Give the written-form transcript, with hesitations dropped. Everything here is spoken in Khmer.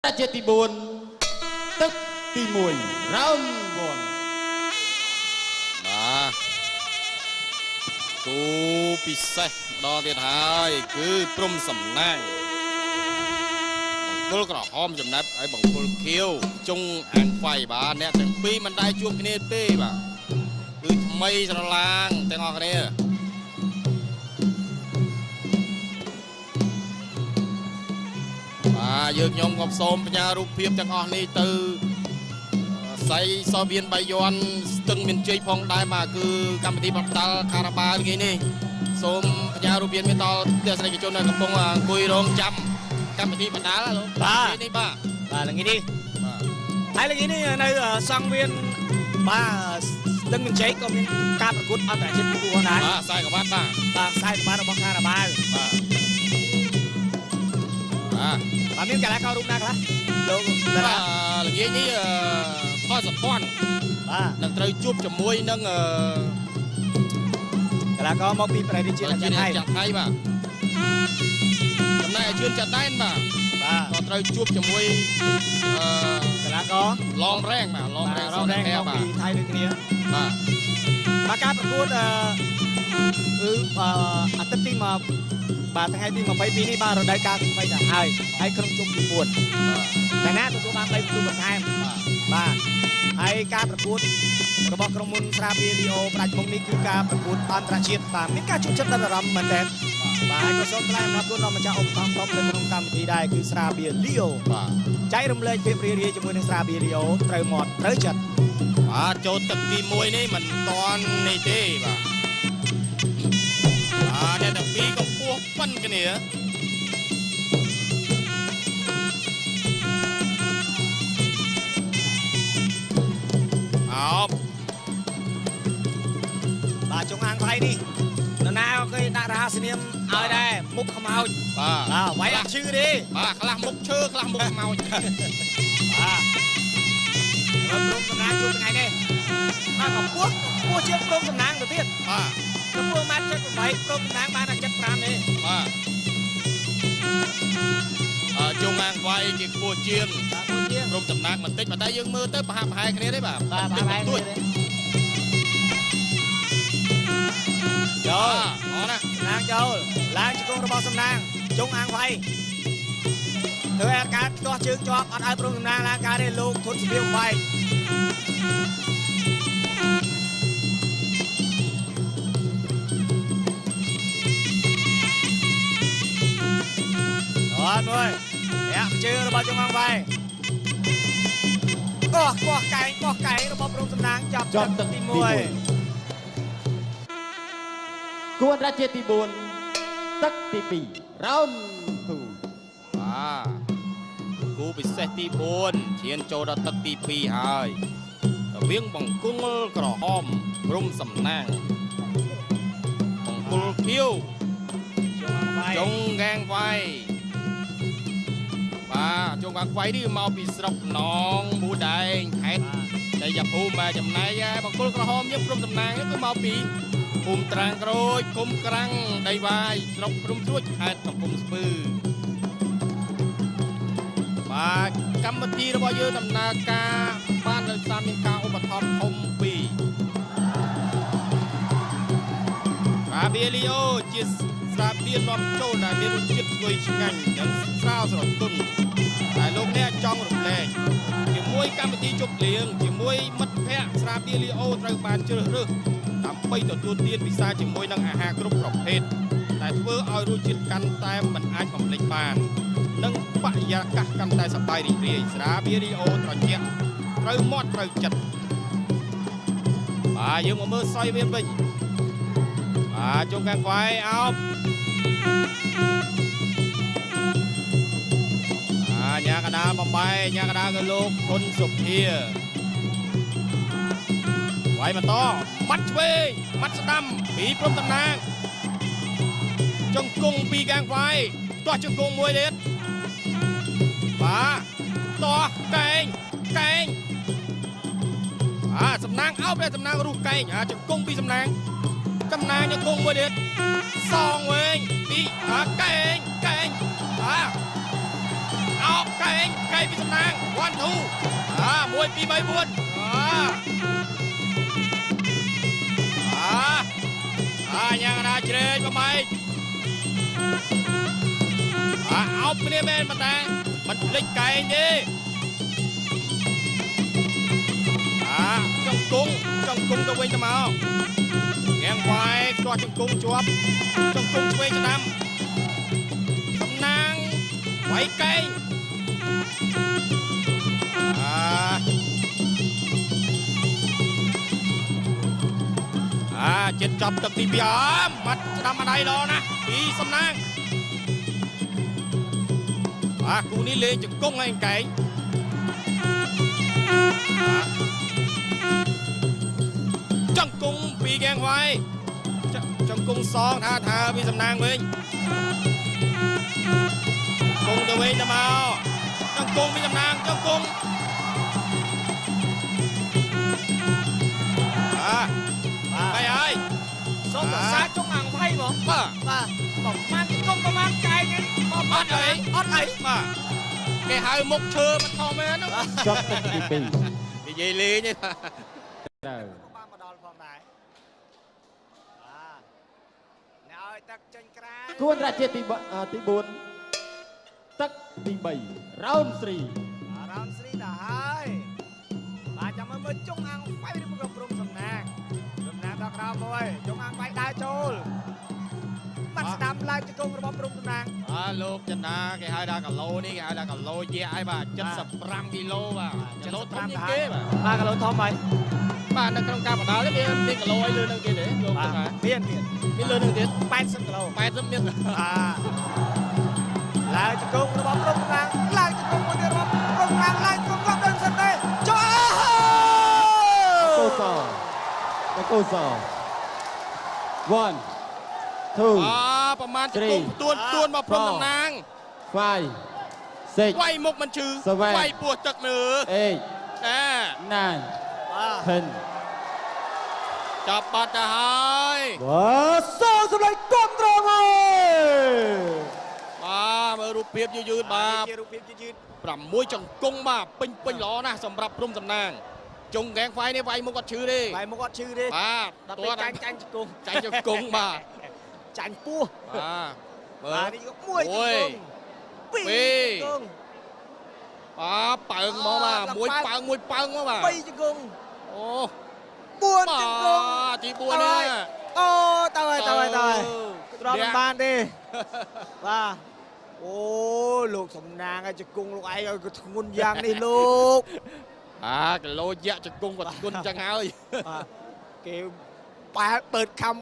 đã chết thì buồn tức thì mùi round buồn đóกูពិសេសដល់ទៀតហើយគឺព្រំសំណាងបង្គោលក្រហមចំណាប់ហើយបង្គោលខៀវជុងអាងហ្វៃបាទអ្នកទាំងពីរមិនដែលជួបគ្នាទេបាទគឺថ្មីស្រឡាងទាំងអស់គ្នាបាទយើងខ្ញុំក៏សូមផ្ញើរូបភាពទាំងអស់នេះទៅសៃសវៀនបាយ័នស្ទឹងមានជ័យផងដែរបាទគឺកម្មវិធីបដាល់ខារ៉ាបាល់ថ្ងៃនេះសូមផ្ញើរូបភាពនេះដល់ទស្សនិកជននៅកំពុងអង្គុយរងចាំកម្មវិធីបដាល់លោកបាទនេះបាទល្ងាចនេះបាទហើយល្ងាចនេះនៅសង្វៀនបាទស្ទឹងមានជ័យក៏មានការប្រកួតអន្តរជាតិមួយផងដែរបាទខ្សែក្បាត់បាទខ្សែក្បាត់របស់ខារ៉ាបាល់បាទមានកីឡាកររូបណាខ្លះលោកបាទល្ងាចនេះផលសភ័ណ្ឌបាទនឹងត្រូវជួបជាមួយនឹងកីឡាករមកពីប្រទេសជាតិចាត់ថៃបាទចំណែកជឿនចាត់ដែនបាទក៏ត្រូវជួបជាមួយកីឡាករឡងរ៉េងបាទឡងរ៉េងពីថៃដូចគ្នាបាទការប្រកួតគឺអាទិត្យទីបាទថ្ងៃទី22នេះបាទរដូវកាលទី3ទៅហើយក្រុមជុំទី4តែណាទទួលបាន3ពិន្ទុបន្ថែមបាទហើយការប្រកួតរបស់ក្រុមហ៊ុនស្រាបៀរលីអូផ្ដាច់មុខនេះគឺការប្រកួតអន្តរជាតិបាទមានការជួយចិត្តដល់អារម្មណ៍មែនទែនបាទហើយក៏សូមថ្លែងអំណរគុណដល់ម្ចាស់ឧបត្ថម្ភនៅក្នុងកម្មវិធីដែរគឺស្រាបៀរលីអូបាទចែករំលែកភាពរីករាយជាមួយនឹងស្រាបៀរលីអូត្រូវមាត់ត្រូវចិត្តបាទចូលទឹកទី1នេះមិនតាន់នេះទេបាទអ្នកទាំងពីរកំពុះប៉ិនគ្នាអោបបាទចុងអាងថៃនេះនរណាគេដាក់រហស្សនាមឲ្យដែរមុខខ្មោចបាទវាយអត់ឈឺទេបាទខ្លះមុខឈើខ្លះមុខខ្មោចបាទព្រមសំណាងជួបថ្ងៃនេះបាទកំពុះជាព្រមសំណាងទៅទៀតបាទកំពុះម៉ាត់78ព្រមសំណាងបានតែ75ទេបាទជុំអាងវាយគេខ្ពស់ជាងព្រមសំណាងបន្តិចតែយើងមើលទៅប្រហាក់ប្រហែលគ្នាទេបាទប្រហែលគ្នាទេចូលអរណាសំណាងចូលឡើងជង្គង់របស់សំណាងជុងអាងវាយធ្វើឲ្យការទាស់ជើងជាប់អត់ឲ្យព្រមសំណាងឡើងការទេលោកធុនសៀវវាយអត់មួយអ្នកជើងរបស់ជុងអាងវាយកោះកែងរបស់ព្រមសំណាងចាប់ទឹកទី1គួរđã chết thì buồn tức thì bì round 2បាទគូពិសេសទី4ឈានចូលដល់ទឹកទី2ហើយរវាងបង្គោលក្រហមព្រំសំណាងបង្គោលខៀវចុងកាងវាយបាទចុងកាងវាយនេះមកពីស្រុកណងមូដែងខេត្តតែយ៉ាភូមិបាទចំណែកបង្គោលក្រហមយើងព្រំសំណាងគឺមកពីភូមិត្រាំងក្រូចគុំក្រាំងដីវាយស្រុកព្រំស្រួចខេត្តកំពង់ស្ពឺបាទកម្មវិធីរបស់យើងដំណើរការបានដោយសារមានការឧបត្ថម្ភធំពីស្រាបៀរលីអូជាស្រាបៀរនាំចូលដែលមានរសជាតិឈ្ងុយឆ្ងាញ់និងស្រាលស្រទន់ដែលលោកអ្នកចង់រំលែកជាមួយកម្មវិធីជប់លៀងជាមួយមិត្តភ័ក្តិស្រាបៀរលីអូត្រូវបានជ្រើសរើសដើម្បីទទួលទានពិសាជាមួយនឹងអាហារគ្រប់ប្រភេទដែលធ្វើឲ្យរសជាតិកាន់តែមិនអាចបំភ្លេចបាននិងបរិយាកាសកាន់តែសប្បាយរីករាយស្រាបៀរលីអូត្រជាក់ត្រូវមាត់ត្រូវចិត្តបាទយើងមកមើលសយវាវិញបាទជុំកាំងខ្វាយអោបញ៉ាកដាលបំបែញ៉ាកដាលគឺលោកហ៊ុនសុភាវាយបន្តម៉ាត់ឆ្វេងម៉ាត់ស្ដាំពីព្រំតំណាងចង្គង់ពីកាំងខ្វាយទាស់ជង្គង់មួយទៀតបាទទាស់កែងសំណាងអោបតែសំណាងរុះកែងជង្គង់ពីសំណាងជង្គង់មួយទៀតសងវិញពីកែងអ cái bị sầm nang one two môi pi bay buôn nhà ra chơi mà mày áo bên bên mà ta mình lịch cày đi trong cung tôi quên cho màu ngang quay cho trong cung chuột trong cung quên cho năm sầm nang quay cây chết chọc tập tìm bia mặt đâm ở đây đó nè đi sầm nang cú ní lên chừng cung anh cái trong cung bị ghen hoài trong cung son tha bị sầm nang mình cung từ bên nào trong cung bị sầm nang trong cung cái ơi số cả xa trong hàng phay mà bỏng mang cái công có mang cay cái ót ấy mà cái hai một thơ mà thò mẹ nó ចប់ទឹកទី2 cái gì lì như ត្រូវ បានមកដល់ផងដែរអ្នកឲ្យទឹកចេញក្រៅ គួនរាជាទី4ទឹកទី3 round 3 រ៉ោនស្រីដល់ហើយបាទចាំមើលចុងអាំងហ្វៃឬមកព្រមសំណាងដល់ក្រៅមួយចុងអាំងហ្វៃដើរចូលបាត់ស្ដាំឡើងជង្គង់របស់ព្រមសំណាង លោកចិនដាគេហៅថាកាឡូនេះគេហៅថាកាឡូជាឲ្យបាទ75គីឡូបាទកាឡូធំជាងគេបាទ កាឡូធំហើយ បាទនៅក្នុងការបដាល់នេះមានកាឡូឲ្យលឿននឹងគេទេលោកចិនដា មាន លឿននឹងទៀត 80គីឡូ 80មាន ឡើងជង្គង់របស់ព្រមសំណាងឡើងជង្គង់មួយទៀតរបស់ព្រមសំណាងឡើងជង្គង់គាត់ដឹងសិនទេចូល កូសោកូសោ1 2 ប្រហែលជង្គង់ទួនមកព្រមតំណាង 5 6 វាយមុខមិនឈឺវាយពោះទឹកលើ 8 9 10 ចាប់បាត់ទៅហើយ បាទសោសម្លេងគ្រប់ត្រង់ហើយ បាទមើលរូបភាពយឺតបាទ ជារូបភាពយឺត 6ចង្គង់បាទពេញល្អណាស់សម្រាប់ព្រំតំណាងជុងកែងហ្វាយនេះវាយមុខអត់ឈឺទេ បាយមកអត់ឈឺទេ បាទ ដល់ពេលចាញ់ជង្គង់ ចាញ់ជង្គង់បាទ ចាញ់ពោះ បាទមើ បាទ ល នេះក៏មួយជង្គង់ពីរជង្គង់ ប៉ើងមកបាទមួយប៉ើងមកបាទ 3ជង្គង់ អូ 4ជង្គង់ ទី4នេះ អូទៅហើយទ្រាំមិនបានទេបាទអូលោកសំណាងឲ្យជង្គង់លោកឯងឲ្យក៏ធ្ងន់យ៉ាងនេះលោក គីឡូយៈជង្គង់ក៏ធ្ងន់ចឹងហើយ គេបែបเปิดខំ